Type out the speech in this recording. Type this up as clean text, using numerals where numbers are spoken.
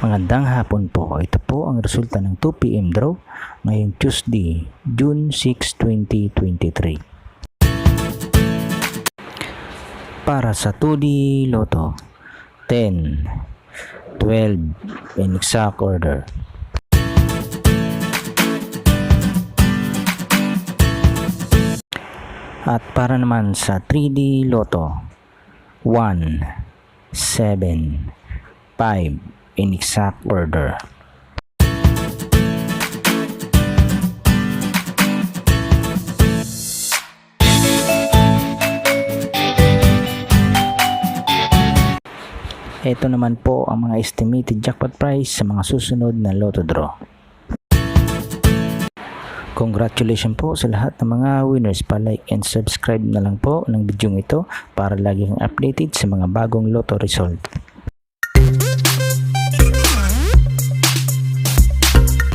Magandang hapon po. Ito po ang resulta ng 2 PM draw ngayong Tuesday, June 6, 2023. Para sa 2D Lotto, 10, 12 in exact order. At para naman sa 3D Lotto, 1, 7, 5 in exact order. Ito naman po ang mga estimated jackpot price sa mga susunod na Lotto draw. Congratulations po sa lahat ng mga winners. Pa-like and subscribe na lang po ng video ito para lagi kang updated sa mga bagong Lotto result.